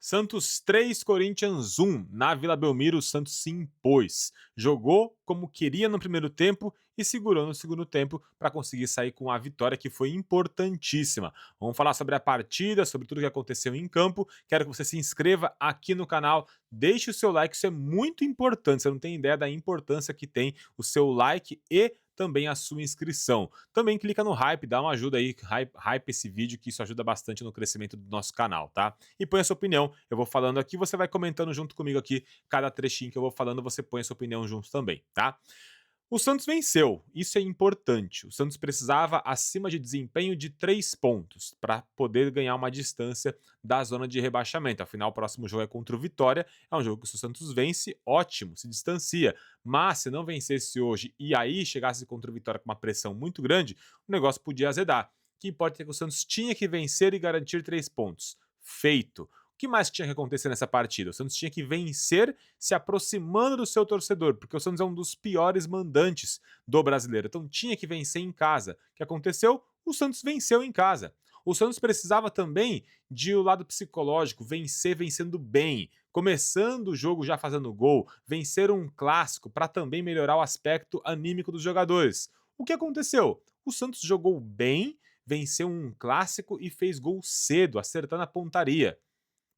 Santos 3, Corinthians 1. Na Vila Belmiro, o Santos se impôs. Jogou como queria no primeiro tempo e segurou no segundo tempo para conseguir sair com a vitória que foi importantíssima. Vamos falar sobre a partida, sobre tudo que aconteceu em campo. Quero que você se inscreva aqui no canal, deixe o seu like, isso é muito importante. Você não tem ideia da importância que tem o seu like e também a sua inscrição. Também clica no hype, dá uma ajuda aí, hype esse vídeo, que isso ajuda bastante no crescimento do nosso canal, tá? E põe a sua opinião, eu vou falando aqui, você vai comentando junto comigo aqui, cada trechinho que eu vou falando, você põe a sua opinião junto também, tá? O Santos venceu, isso é importante. O Santos precisava, acima de desempenho, de 3 pontos para poder ganhar uma distância da zona de rebaixamento. Afinal, o próximo jogo é contra o Vitória, é um jogo que se o Santos vence, ótimo, se distancia. Mas se não vencesse hoje e aí chegasse contra o Vitória com uma pressão muito grande, o negócio podia azedar. O que importa é que o Santos tinha que vencer e garantir 3 pontos. Feito. O que mais tinha que acontecer nessa partida? O Santos tinha que vencer se aproximando do seu torcedor, porque o Santos é um dos piores mandantes do brasileiro. Então tinha que vencer em casa. O que aconteceu? O Santos venceu em casa. O Santos precisava também de o lado psicológico, vencer vencendo bem, começando o jogo já fazendo gol, vencer um clássico para também melhorar o aspecto anímico dos jogadores. O que aconteceu? O Santos jogou bem, venceu um clássico e fez gol cedo, acertando a pontaria.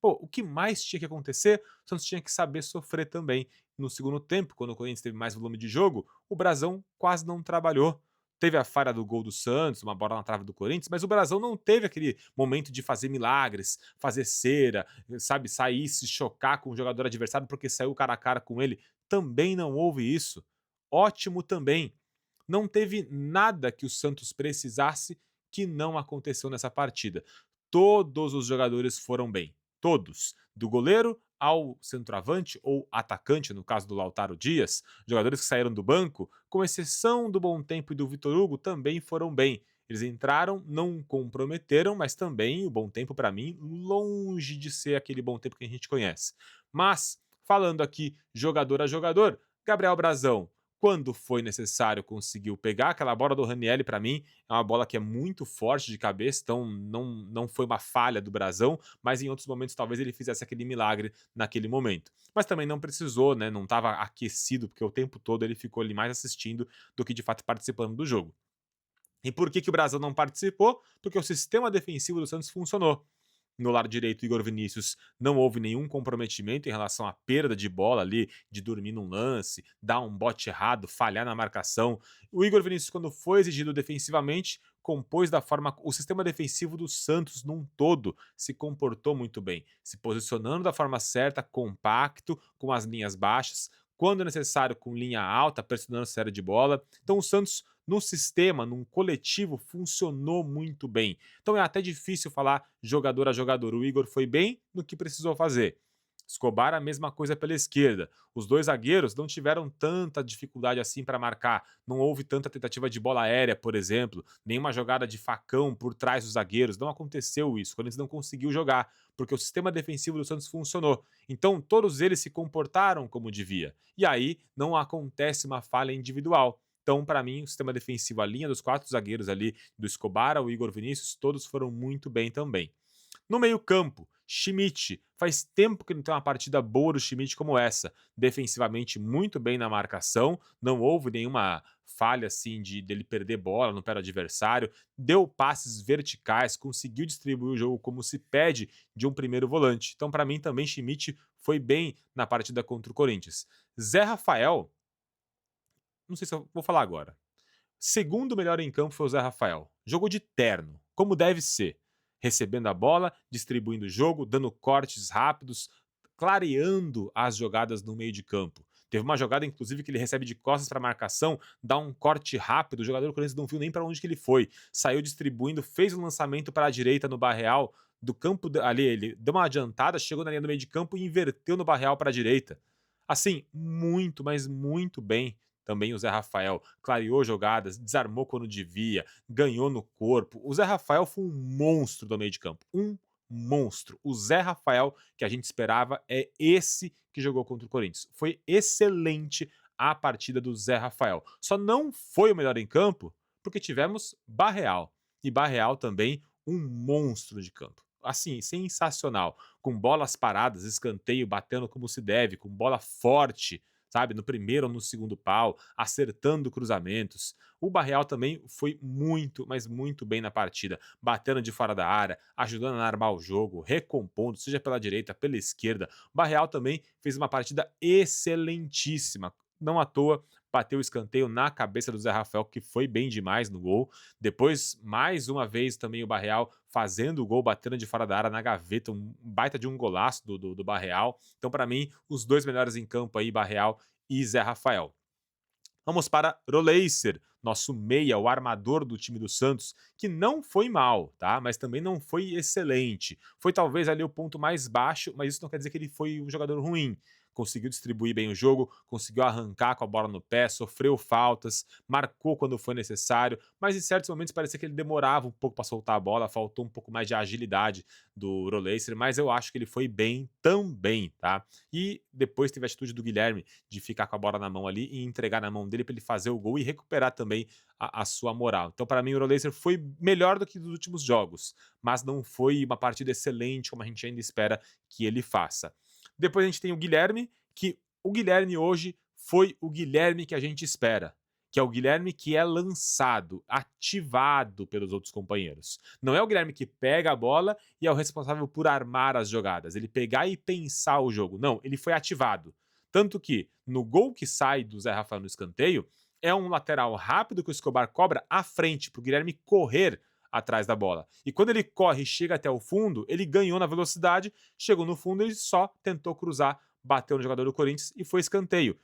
Pô, o que mais tinha que acontecer? O Santos tinha que saber sofrer também. No segundo tempo, quando o Corinthians teve mais volume de jogo, o Brasão quase não trabalhou. Teve a falha do gol do Santos, uma bola na trave do Corinthians, mas o Brasão não teve aquele momento de fazer milagres, fazer cera, sabe, sair, se chocar com o jogador adversário porque saiu cara a cara com ele. Também não houve isso. Ótimo também. Não teve nada que o Santos precisasse que não aconteceu nessa partida. Todos os jogadores foram bem. Todos. Do goleiro ao centroavante ou atacante, no caso do Lautaro Dias, jogadores que saíram do banco, com exceção do Bom Tempo e do Vitor Hugo, também foram bem. Eles entraram, não comprometeram, mas também o Bom Tempo, para mim, longe de ser aquele Bom Tempo que a gente conhece. Mas, falando aqui jogador a jogador, Gabriel Brazão, quando foi necessário, conseguiu pegar aquela bola do Ranieri. Para mim, é uma bola que é muito forte de cabeça, então não foi uma falha do Brasão, mas em outros momentos talvez ele fizesse aquele milagre naquele momento. Mas também não precisou, né? Não estava aquecido, porque o tempo todo ele ficou ali mais assistindo do que de fato participando do jogo. E por que o Brasão não participou? Porque o sistema defensivo do Santos funcionou. No lado direito, Igor Vinícius não houve nenhum comprometimento em relação à perda de bola ali, de dormir num lance, dar um bote errado, falhar na marcação. O Igor Vinícius, quando foi exigido defensivamente, compôs da forma. O sistema defensivo do Santos num todo se comportou muito bem, se posicionando da forma certa, compacto, com as linhas baixas, quando necessário, com linha alta, pressionando série de bola. Então o Santos, no sistema, num coletivo, funcionou muito bem. Então é até difícil falar jogador a jogador. O Igor foi bem no que precisou fazer. Escobar, a mesma coisa pela esquerda. Os dois zagueiros não tiveram tanta dificuldade assim para marcar. Não houve tanta tentativa de bola aérea, por exemplo, nenhuma jogada de facão por trás dos zagueiros. Não aconteceu isso. O Corinthians não conseguiu jogar, porque o sistema defensivo do Santos funcionou. Então, todos eles se comportaram como devia. E aí não acontece uma falha individual. Então, para mim, o sistema defensivo, a linha dos 4 zagueiros ali, do Escobar ao Igor Vinícius, todos foram muito bem também. No meio-campo, Schmidt. Faz tempo que não tem uma partida boa do Schmidt como essa. Defensivamente, muito bem na marcação. Não houve nenhuma falha assim de dele perder bola no pé do adversário. Deu passes verticais, conseguiu distribuir o jogo como se pede de um primeiro volante. Então, para mim, também Schmidt foi bem na partida contra o Corinthians. Zé Rafael, não sei se eu vou falar agora. Segundo melhor em campo foi o Zé Rafael. Jogou de terno, como deve ser. Recebendo a bola, distribuindo o jogo, dando cortes rápidos, clareando as jogadas no meio de campo. Teve uma jogada, inclusive, que ele recebe de costas para a marcação, dá um corte rápido, o jogador do Corinthians não viu nem para onde que ele foi. Saiu distribuindo, fez um lançamento para a direita no Barreal, do campo ali, ele deu uma adiantada, chegou na linha do meio de campo e inverteu no Barreal para a direita. Assim, muito, mas muito bem também o Zé Rafael. Clareou jogadas, desarmou quando devia, ganhou no corpo. O Zé Rafael foi um monstro do meio de campo. Um monstro. O Zé Rafael que a gente esperava é esse que jogou contra o Corinthians. Foi excelente a partida do Zé Rafael. Só não foi o melhor em campo porque tivemos Barreal. E Barreal também um monstro de campo. assim, sensacional, com bolas paradas, escanteio, batendo como se deve, com bola forte, sabe, no primeiro ou no segundo pau, acertando cruzamentos. O Barreal também foi muito, mas muito bem na partida, batendo de fora da área, ajudando a armar o jogo, recompondo, seja pela direita, pela esquerda. O Barreal também fez uma partida excelentíssima, não à toa bateu o escanteio na cabeça do Zé Rafael, que foi bem demais no gol. Depois, mais uma vez, também o Barreal fazendo o gol, batendo de fora da área na gaveta, um baita de um golaço do Barreal. Então, para mim, os dois melhores em campo aí, Barreal e Zé Rafael. Vamos para Roleiser, nosso meia, o armador do time do Santos, que não foi mal, tá? Mas também não foi excelente. Foi talvez ali o ponto mais baixo, mas isso não quer dizer que ele foi um jogador ruim. Conseguiu distribuir bem o jogo, conseguiu arrancar com a bola no pé, sofreu faltas, marcou quando foi necessário, mas em certos momentos parecia que ele demorava um pouco para soltar a bola, faltou um pouco mais de agilidade do Roleiser, mas eu acho que ele foi bem também, tá? E depois teve a atitude do Guilherme de ficar com a bola na mão ali e entregar na mão dele para ele fazer o gol e recuperar também a sua moral. Então, para mim, o Roleiser foi melhor do que nos últimos jogos, mas não foi uma partida excelente como a gente ainda espera que ele faça. Depois a gente tem o Guilherme, que o Guilherme hoje foi o Guilherme que a gente espera, que é o Guilherme que é lançado, ativado pelos outros companheiros. Não é o Guilherme que pega a bola e é o responsável por armar as jogadas, ele pegar e pensar o jogo. Não, ele foi ativado. Tanto que no gol que sai do Zé Rafael no escanteio, é um lateral rápido que o Escobar cobra à frente, para o Guilherme correr atrás da bola. E quando ele corre e chega até o fundo, ele ganhou na velocidade, chegou no fundo e só tentou cruzar, bateu no jogador do Corinthians e foi escanteio.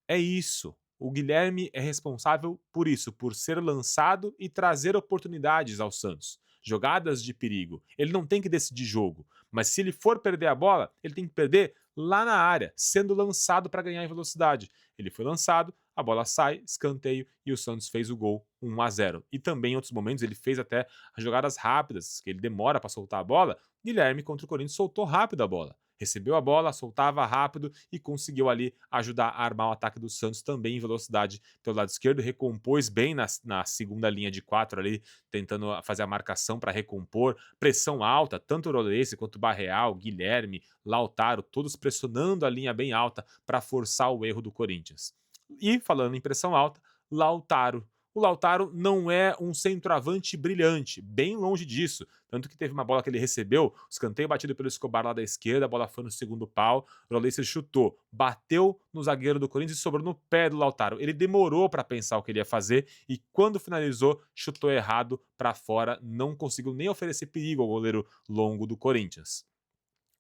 É isso. O Guilherme é responsável por isso, por ser lançado e trazer oportunidades ao Santos. Jogadas de perigo. Ele não tem que decidir jogo, mas se ele for perder a bola, ele tem que perder lá na área, sendo lançado para ganhar em velocidade. Ele foi lançado, a bola sai, escanteio e o Santos fez o gol 1-0. E também em outros momentos ele fez até jogadas rápidas, que ele demora para soltar a bola. Guilherme contra o Corinthians soltou rápido a bola. Recebeu a bola, soltava rápido e conseguiu ali ajudar a armar o ataque do Santos também em velocidade pelo lado esquerdo, recompôs bem na segunda linha de 4 ali, tentando fazer a marcação para recompor, pressão alta, tanto o Rolese quanto o Barreal, Guilherme, Lautaro, todos pressionando a linha bem alta para forçar o erro do Corinthians. E falando em pressão alta, Lautaro. O Lautaro não é um centroavante brilhante, bem longe disso. Tanto que teve uma bola que ele recebeu, escanteio batido pelo Escobar lá da esquerda, a bola foi no segundo pau, o Roleiser chutou, bateu no zagueiro do Corinthians e sobrou no pé do Lautaro. Ele demorou para pensar o que ele ia fazer e quando finalizou, chutou errado para fora, não conseguiu nem oferecer perigo ao goleiro longo do Corinthians.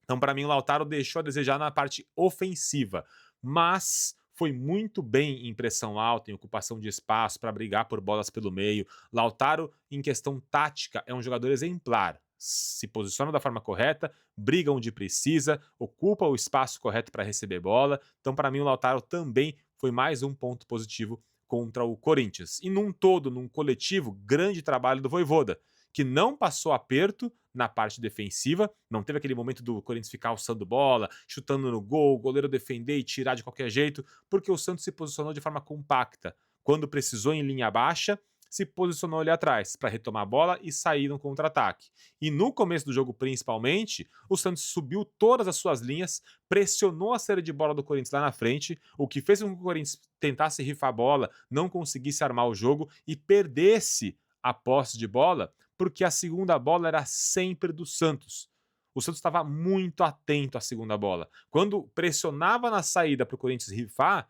Então, para mim, o Lautaro deixou a desejar na parte ofensiva, mas foi muito bem em pressão alta, em ocupação de espaço, para brigar por bolas pelo meio. Lautaro, em questão tática, é um jogador exemplar. Se posiciona da forma correta, briga onde precisa, ocupa o espaço correto para receber bola. Então, para mim, o Lautaro também foi mais um ponto positivo contra o Corinthians. E num todo, num coletivo, grande trabalho do Vojvoda, que não passou aperto na parte defensiva, não teve aquele momento do Corinthians ficar alçando bola, chutando no gol, o goleiro defender e tirar de qualquer jeito, porque o Santos se posicionou de forma compacta. Quando precisou em linha baixa, se posicionou ali atrás para retomar a bola e sair no contra-ataque. E no começo do jogo, principalmente, o Santos subiu todas as suas linhas, pressionou a série de bola do Corinthians lá na frente, o que fez com que o Corinthians tentasse rifar a bola, não conseguisse armar o jogo e perdesse a posse de bola, porque a segunda bola era sempre do Santos. O Santos estava muito atento à segunda bola. Quando pressionava na saída para o Corinthians rifar,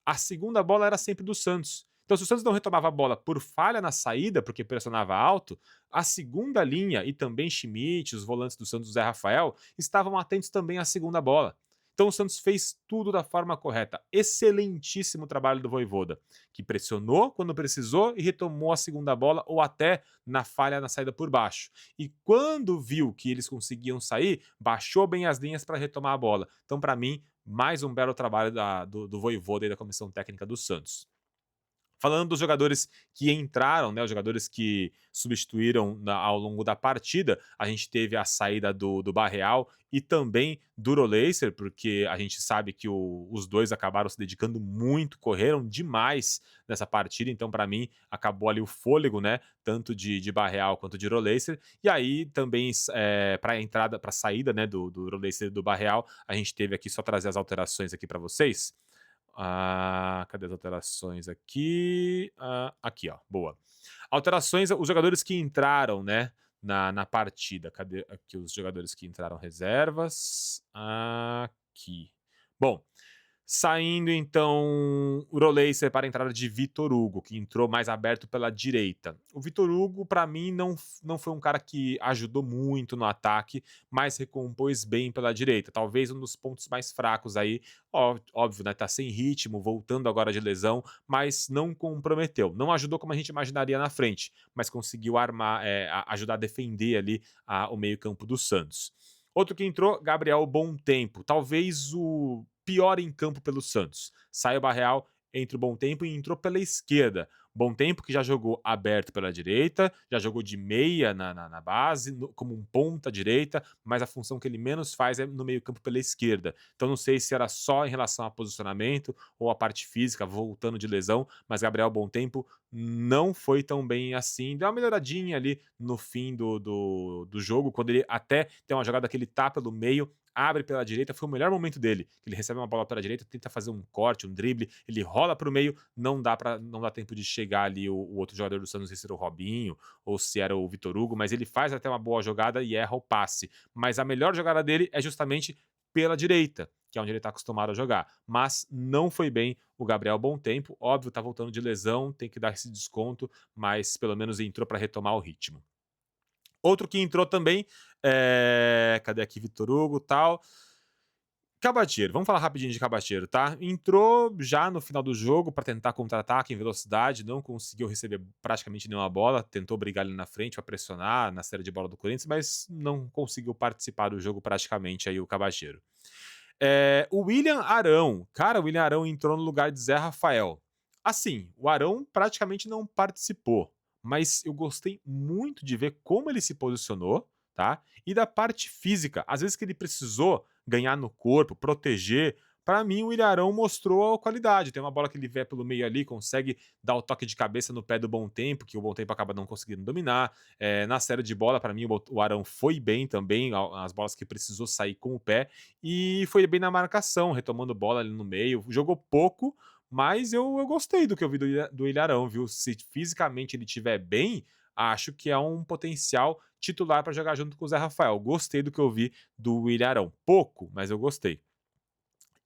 a segunda bola era sempre do Santos. Então, se o Santos não retomava a bola por falha na saída, porque pressionava alto, a segunda linha e também Schmidt, os volantes do Santos, Zé Rafael, estavam atentos também à segunda bola. Então o Santos fez tudo da forma correta. Excelentíssimo trabalho do Vojvoda, que pressionou quando precisou e retomou a segunda bola ou até na falha na saída por baixo. E quando viu que eles conseguiam sair, baixou bem as linhas para retomar a bola. Então, para mim, mais um belo trabalho do Vojvoda e da comissão técnica do Santos. Falando dos jogadores que entraram, né, os jogadores que substituíram ao longo da partida, a gente teve a saída do Barreal e também do Roleiser, porque a gente sabe que os dois acabaram se dedicando muito, correram demais nessa partida, então para mim acabou ali o fôlego, né, tanto de Barreal quanto de Roleiser, e aí também para a entrada, para a saída, né, do Roleiser e do Barreal, a gente teve aqui, só trazer as alterações aqui para vocês. Cadê as alterações aqui? Aqui, ó, boa. Alterações, os jogadores que entraram, né, na partida. Cadê aqui os jogadores que entraram reservas? Aqui. Bom, saindo então o Roleiser para a entrada de Vitor Hugo, que entrou mais aberto pela direita. O Vitor Hugo, para mim, não foi um cara que ajudou muito no ataque, mas recompôs bem pela direita. Talvez um dos pontos mais fracos aí, óbvio, né? Tá sem ritmo, voltando agora de lesão, mas não comprometeu. Não ajudou como a gente imaginaria na frente, mas conseguiu armar, ajudar a defender ali o meio-campo do Santos. Outro que entrou, Gabriel Bom Tempo. Talvez o pior em campo pelo Santos. Sai o Barreal, entra o Bom Tempo e entrou pela esquerda. Bom Tempo que já jogou aberto pela direita, já jogou de meia na base, como um ponta direita, mas a função que ele menos faz é no meio campo pela esquerda. Então não sei se era só em relação a posicionamento ou a parte física, voltando de lesão, mas Gabriel Bom Tempo não foi tão bem assim. Deu uma melhoradinha ali no fim do jogo, quando ele até tem uma jogada que ele tá pelo meio, abre pela direita, foi o melhor momento dele. Ele recebe uma bola pela direita, tenta fazer um corte, um drible, ele rola para o meio, não dá tempo de chegar ali o outro jogador do Santos, não sei se era o Robinho ou se era o Vitor Hugo, mas ele faz até uma boa jogada e erra o passe. Mas a melhor jogada dele é justamente pela direita, que é onde ele está acostumado a jogar. Mas não foi bem o Gabriel Bom Tempo, óbvio, tá voltando de lesão, tem que dar esse desconto, mas pelo menos entrou para retomar o ritmo. Outro que entrou também, cadê aqui Vitor Hugo e tal? Cabacheiro, vamos falar rapidinho de Cabacheiro, tá? Entrou já no final do jogo para tentar contra-ataque em velocidade, não conseguiu receber praticamente nenhuma bola, tentou brigar ali na frente para pressionar na série de bola do Corinthians, mas não conseguiu participar do jogo praticamente aí o Cabacheiro. O William Arão, cara, o William Arão entrou no lugar de Zé Rafael. Assim, o Arão praticamente não participou, mas eu gostei muito de ver como ele se posicionou, tá? E da parte física, às vezes que ele precisou ganhar no corpo, proteger. Para mim, o Ilharão mostrou a qualidade. Tem uma bola que ele vê pelo meio ali, consegue dar o toque de cabeça no pé do Bom Tempo, que o Bom Tempo acaba não conseguindo dominar. Na série de bola, para mim, o Arão foi bem também, as bolas que precisou sair com o pé, e foi bem na marcação, retomando bola ali no meio. Jogou pouco, mas eu gostei do que eu vi do Ilharão, viu? Se fisicamente ele estiver bem, acho que é um potencial titular para jogar junto com o Zé Rafael. Gostei do que eu vi do Ilharão. Pouco, mas eu gostei.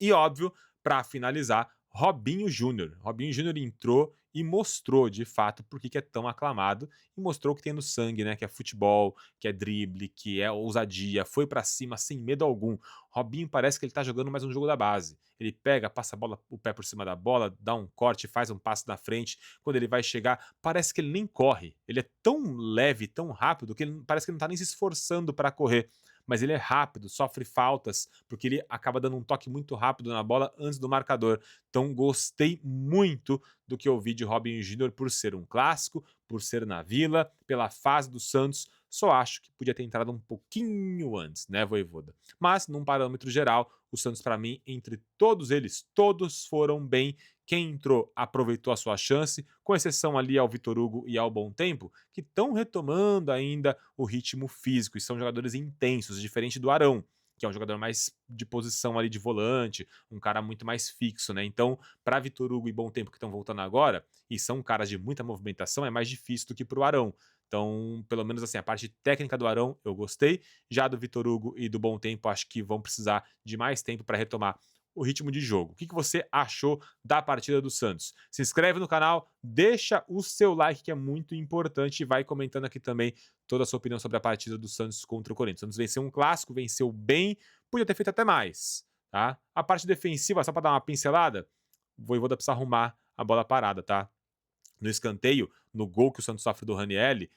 E óbvio, para finalizar, Robinho Júnior. Robinho Júnior entrou e mostrou de fato por que é tão aclamado e mostrou o que tem no sangue, né? Que é futebol, que é drible, que é ousadia, foi para cima sem medo algum. Robinho parece que ele tá jogando mais um jogo da base. Ele pega, passa a bola, o pé por cima da bola, dá um corte, faz um passo na frente. Quando ele vai chegar, parece que ele nem corre. Ele é tão leve, tão rápido que ele parece que não tá nem se esforçando para correr, mas ele é rápido, sofre faltas, porque ele acaba dando um toque muito rápido na bola antes do marcador. Então gostei muito do que eu vi de Robin Júnior por ser um clássico, por ser na Vila, pela fase do Santos. Só acho que podia ter entrado um pouquinho antes, né, Voivoda? Mas, num parâmetro geral, o Santos, para mim, entre todos eles, todos foram bem. Quem entrou aproveitou a sua chance, com exceção ali ao Vitor Hugo e ao Bom Tempo, que estão retomando ainda o ritmo físico e são jogadores intensos, diferente do Arão, que é um jogador mais de posição ali de volante, um cara muito mais fixo, né? Então, para Vitor Hugo e Bom Tempo que estão voltando agora, e são caras de muita movimentação, é mais difícil do que para o Arão. Então, pelo menos assim, a parte técnica do Arão eu gostei. Já do Vitor Hugo e do Bom Tempo, acho que vão precisar de mais tempo para retomar o ritmo de jogo. O que você achou da partida do Santos? Se inscreve no canal, deixa o seu like que é muito importante e vai comentando aqui também toda a sua opinião sobre a partida do Santos contra o Corinthians. O Santos venceu um clássico, venceu bem, podia ter feito até mais, tá? A parte defensiva, só para dar uma pincelada, o Voivoda precisa arrumar a bola parada, tá? No escanteio, no gol que o Santos sofre do Ranielli,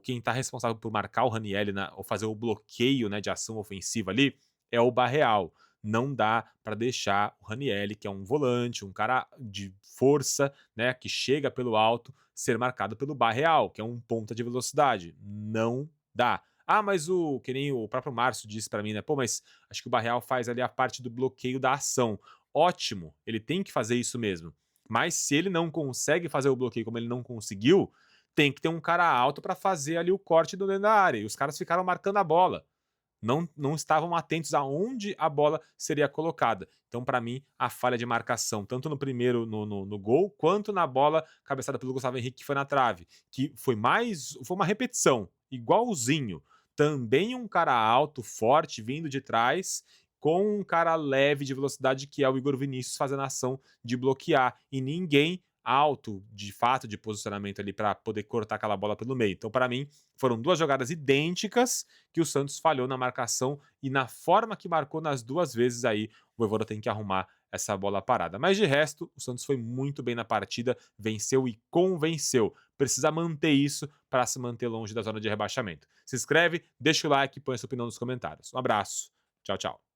quem está responsável por marcar o Ranielli ou fazer o bloqueio, né, de ação ofensiva ali é o Barreal. não dá para deixar o Ranieri, que é um volante, um cara de força, né, que chega pelo alto, ser marcado pelo Barreal, que é um ponta de velocidade. Não dá. Ah, mas que nem o próprio Márcio disse para mim, né? Pô, mas acho que o Barreal faz ali a parte do bloqueio da ação. Ótimo, ele tem que fazer isso mesmo. Mas se ele não consegue fazer o bloqueio como ele não conseguiu, tem que ter um cara alto para fazer ali o corte do dentro da área. E os caras ficaram marcando a bola. Não estavam atentos aonde a bola seria colocada. Então, para mim, a falha de marcação, tanto no primeiro no gol, quanto na bola cabeçada pelo Gustavo Henrique, que foi na trave, que foi uma repetição, igualzinho. Também um cara alto, forte, vindo de trás, com um cara leve de velocidade, que é o Igor Vinícius, fazendo a ação de bloquear. E ninguém alto, de fato, de posicionamento ali para poder cortar aquela bola pelo meio. Então, para mim, foram duas jogadas idênticas que o Santos falhou na marcação e na forma que marcou nas duas vezes aí, o Vojvoda tem que arrumar essa bola parada. Mas de resto, o Santos foi muito bem na partida, venceu e convenceu. Precisa manter isso para se manter longe da zona de rebaixamento. Se inscreve, deixa o like e põe a sua opinião nos comentários. Um abraço. Tchau, tchau.